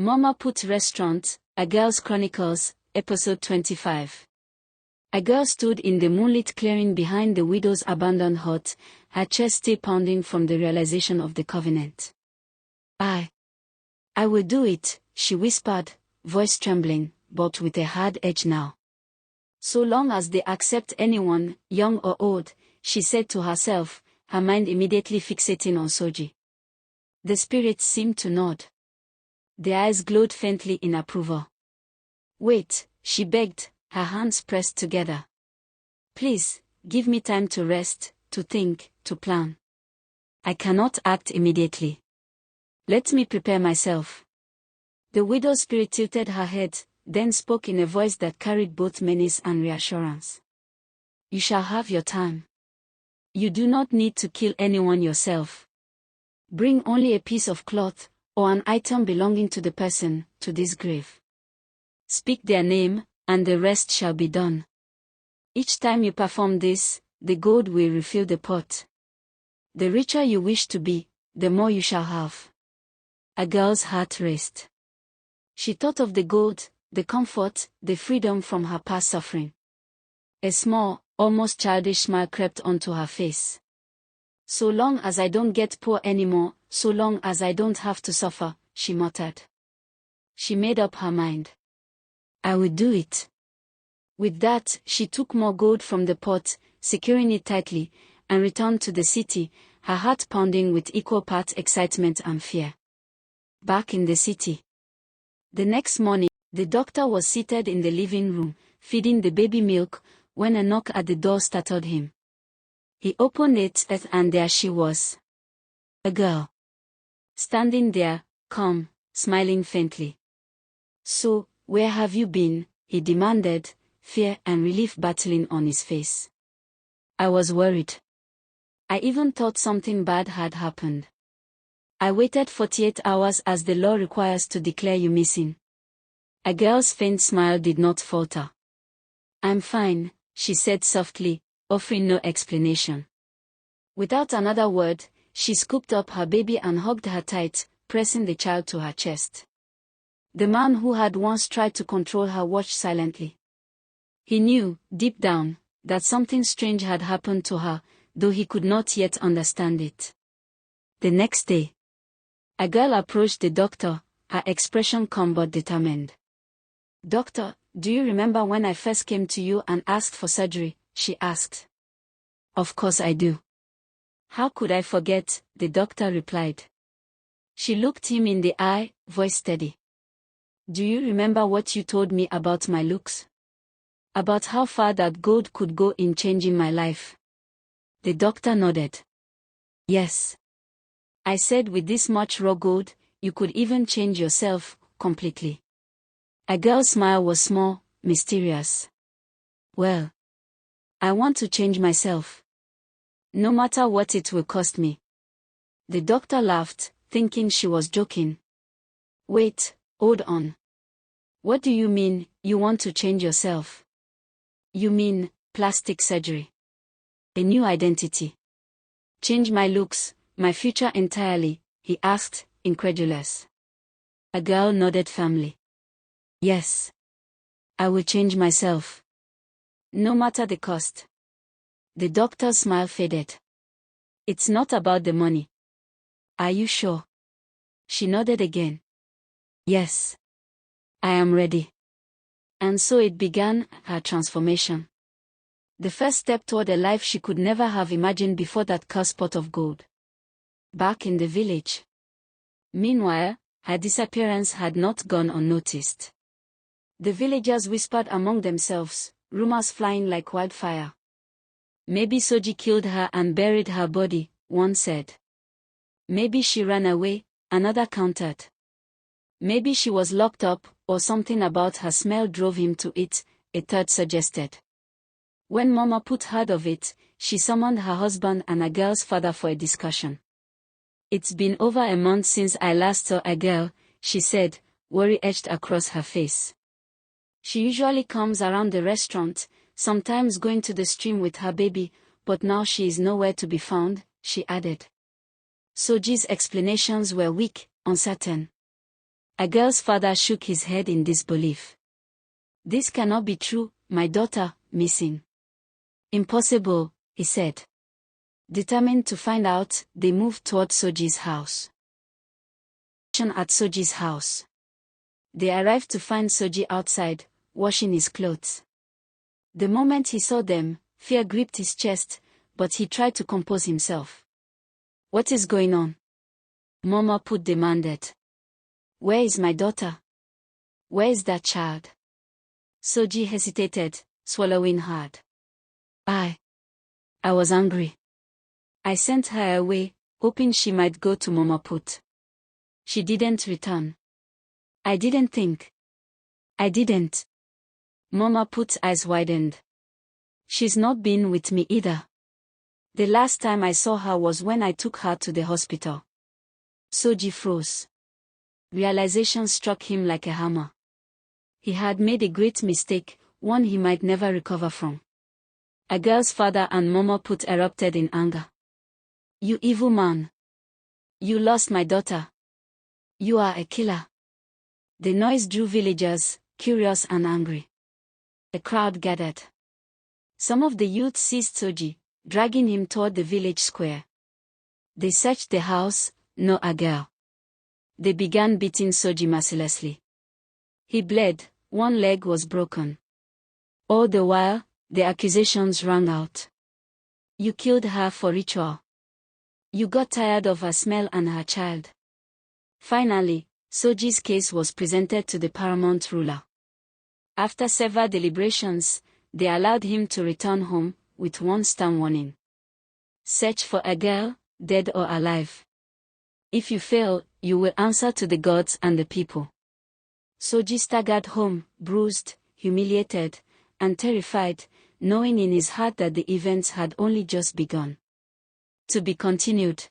Mama Put Restaurant, Agirls Chronicles, Episode 25. A girl stood in the moonlit clearing behind the widow's abandoned hut, her chest still pounding from the realization of the covenant. I will do it, she whispered, voice trembling, but with a hard edge now. So long as they accept anyone, young or old, she said to herself, her mind immediately fixating on Soji. The spirits seemed to nod. Their eyes glowed faintly in approval. Wait, she begged, her hands pressed together. Please, give me time to rest, to think, to plan. I cannot act immediately. Let me prepare myself. The widow spirit tilted her head, then spoke in a voice that carried both menace and reassurance. You shall have your time. You do not need to kill anyone yourself. Bring only a piece of cloth, or an item belonging to the person, to this grave. Speak their name, and the rest shall be done. Each time you perform this, the god will refill the pot. The richer you wish to be, the more you shall have. A girl's heart raced. She thought of the gold, the comfort, the freedom from her past suffering. A small, almost childish smile crept onto her face. So long as I don't get poor anymore, so long as I don't have to suffer, she muttered. She made up her mind. I will do it. With that, she took more gold from the pot, securing it tightly, and returned to the city, her heart pounding with equal parts excitement and fear. Back in the city. The next morning, the doctor was seated in the living room, feeding the baby milk, when a knock at the door startled him. He opened it, and there she was. A girl. Standing there, calm, smiling faintly. So, where have you been? He demanded, fear and relief battling on his face. I was worried. I even thought something bad had happened. I waited 48 hours as the law requires to declare you missing. A girl's faint smile did not falter. I'm fine, she said softly, offering no explanation. Without another word, she scooped up her baby and hugged her tight, pressing the child to her chest. The man who had once tried to control her watched silently. He knew, deep down, that something strange had happened to her, though he could not yet understand it. The next day, a girl approached the doctor, her expression calm but determined. Doctor, do you remember when I first came to you and asked for surgery? She asked. Of course I do. How could I forget? The doctor replied. She looked him in the eye, voice steady. Do you remember what you told me about my looks? About how far that gold could go in changing my life? The doctor nodded. Yes. I said with this much raw gold, you could even change yourself, completely. A girl's smile was small, mysterious. Well, I want to change myself. No matter what it will cost me. The doctor laughed, thinking she was joking. Wait, hold on. What do you mean, you want to change yourself? You mean, plastic surgery? A new identity? Change my looks, my future entirely? He asked, incredulous. A girl nodded firmly. Yes. I will change myself. No matter the cost. The doctor's smile faded. It's not about the money. Are you sure? She nodded again. Yes. I am ready. And so it began, her transformation. The first step toward a life she could never have imagined before that cursed pot of gold. Back in the village. Meanwhile, her disappearance had not gone unnoticed. The villagers whispered among themselves, rumors flying like wildfire. Maybe Soji killed her and buried her body, one said. Maybe she ran away, another countered. Maybe she was locked up, or something about her smell drove him to it, a third suggested. When Mama Put heard of it, she summoned her husband and a girl's father for a discussion. It's been over a month since I last saw a girl, she said, worry etched across her face. She usually comes around the restaurant, sometimes going to the stream with her baby, but now she is nowhere to be found, she added. Soji's explanations were weak, uncertain. Agirls' father shook his head in disbelief. This cannot be true, my daughter, missing. Impossible, he said. Determined to find out, they moved toward Soji's house. At Soji's house. They arrived to find Soji outside, washing his clothes. The moment he saw them, fear gripped his chest, but he tried to compose himself. What is going on? Mama Put demanded. Where is my daughter? Where is that child? Soji hesitated, swallowing hard. I was angry. I sent her away, hoping she might go to Mama Put. She didn't return. I didn't think. I didn't. Mama Put's eyes widened. She's not been with me either. The last time I saw her was when I took her to the hospital. Soji froze. Realization struck him like a hammer. He had made a great mistake, one he might never recover from. Agirls' father and Mama Put erupted in anger. You evil man. You lost my daughter. You are a killer. The noise drew villagers, curious and angry. A crowd gathered. Some of the youth seized Soji, dragging him toward the village square. They searched the house, no agirl. They began beating Soji mercilessly. He bled, one leg was broken. All the while, the accusations rang out. You killed her for ritual. You got tired of her smell and her child. Finally, Soji's case was presented to the paramount ruler. After several deliberations, they allowed him to return home, with one stern warning. Search for a girl, dead or alive. If you fail, you will answer to the gods and the people. Soji staggered home, bruised, humiliated, and terrified, knowing in his heart that the events had only just begun. To be continued.